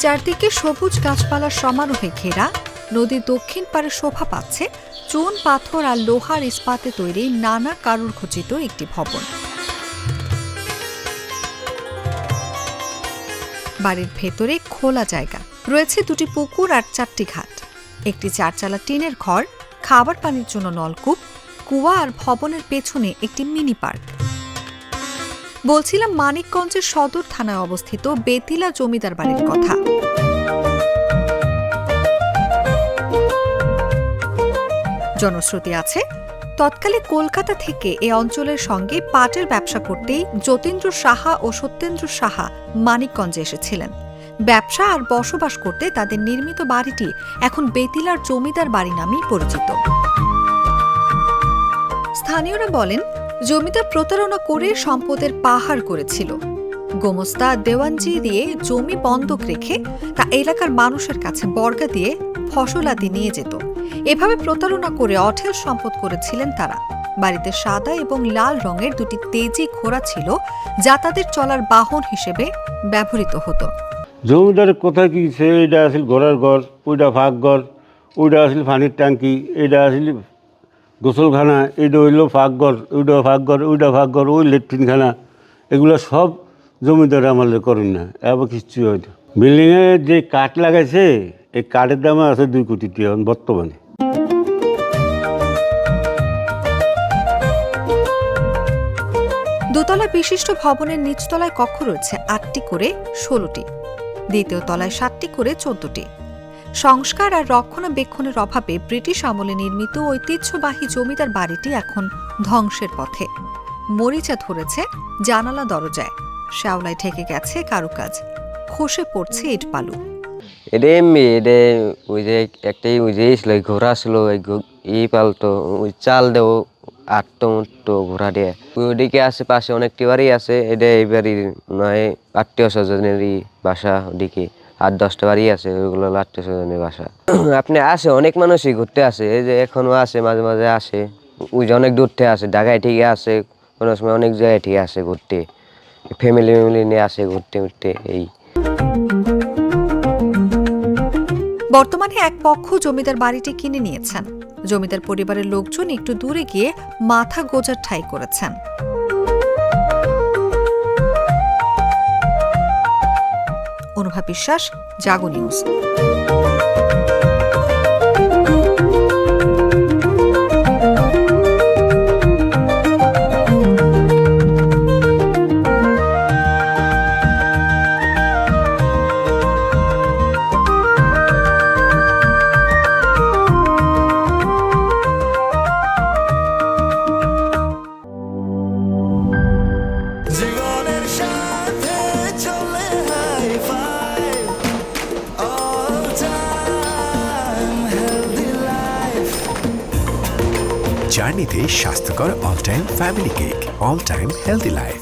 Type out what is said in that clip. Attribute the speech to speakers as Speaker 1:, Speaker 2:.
Speaker 1: চারদিকে সবুজ গাছপালার সমারোহে ঘেরা নদীর দক্ষিণ পারে শোভা পাচ্ছে চুন পাথর আর লোহার ইস্পাতে তৈরি নানা কারুখচিত একটি ভবন। বাড়ির ভেতরে খোলা জায়গা রয়েছে, দুটি পুকুর আর 4টি ঘাট, একটি 4চালা টিনের ঘর, খাবার পানির জন্য নলকূপ, কুয়া আর ভবনের পেছনে একটি মিনি পার্ক। বলছিলাম মানিকগঞ্জের সদর থানায় অবস্থিত বেতিলা জমিদার বাড়ির কথা। জনশ্রুতি আছে তৎকালে কলকাতা থেকে এ অঞ্চলের সঙ্গে পাটের ব্যবসা করতেই যতীন্দ্র সাহা ও সত্যেন্দ্র সাহা মানিকগঞ্জে এসেছিলেন। ব্যবসা আর বসবাস করতে তাদের নির্মিত বাড়িটি এখন বেতিলার জমিদার বাড়ি নামেই পরিচিত। স্থানীয়রা বলেন, জমিদার প্রতারণা করে সম্পদের পাহাড় করেছিল। গোমস্তা দেওয়ানজি দিয়ে জমি বন্ধক রেখে তা এলাকার মানুষের কাছে বর্গা দিয়ে ফসলাদি নিয়ে যেত। এভাবে প্রতারণা করে অঢেল সম্পদ করেছিলেন তারা। বাড়িতে সাদা এবং লাল রঙের দুটি তেজি ঘোড়া ছিল, যা তাদের চলার বাহন হিসেবে ব্যবহৃত হতো।
Speaker 2: জমিদারের কথা কি, সেইটা আসলে ঘোড়ার ঘর, ওইটা ফাঁক ঘর, ওইটা আসলে পানির ট্যাঙ্কি, এইটা আসলে গোসলখানা, এইটা হইল ফাঁক ঘর, ওইটা ফাঁক ঘর, ওইটা ফাঁক ঘর, ওই ল্যাট্রিনখানা, এগুলো সব জমিদার আমলে করেন না, এবার কিচ্ছু হয়তো। বিল্ডিংয়ে যে কাঠ লাগাইছে, এই কাঠের দাম আছে 2 কোটি টাকা বর্তমানে।
Speaker 1: দোতলা বিশিষ্ট ভবনের নিচতলায় কক্ষ রয়েছে 8টি করে 16টি, দ্বিতীয় তলায় 7টি করে 14টি। সংস্কার আর রক্ষণাবেক্ষণের অভাবে ব্রিটিশ আমলে নির্মিত ঐতিহ্যবাহী জমিদার বাড়িটি এখন ধ্বংসের পথে। মরিচা ধরেছে জানালা দরজায়, শ্যাওলায় ঢেকে গেছে কারুকাজ, খসে পড়ছে ইট বালু।
Speaker 3: এটা এমনি ওই যে একটাই ওই যে ঘোড়া ছিল, ই পালতো, ওই চাল দেও 8টো ঘোড়া দিয়ে। ওইদিকে আশেপাশে অনেকটি বাড়ি আছে, এটা এই বাড়ির নয় আত্মীয় স্বজনেরই বাসা। ওদিকে 8-10টা বাড়ি আছে, ওইগুলো আত্মীয় স্বজনের বাসা। আপনি আসে অনেক মানুষই ঘুরতে আসে, এই যে এখনো আসে, মাঝে মাঝে আসে। ওই যে অনেক দূর থেকে আসে, ঢাকায় ঠিক আসে, কোনো সময় অনেক জায়গায় ঠিক আসে ঘুরতে, ফ্যামিলি নিয়ে আসে ঘুরতে। এই
Speaker 1: বর্তমানে এক পক্ষ জমিদার বাড়িটি কিনে নিয়েছেন। জমিদার পরিবারের লোকজন একটু দূরে গিয়ে মাথা গোজার ঠাঁই করেছেন। অনুভা বিশ্বাস, জাগো নিউজ।
Speaker 4: জার্নিতে স্বাস্থ্যকর all time family cake, all time healthy life.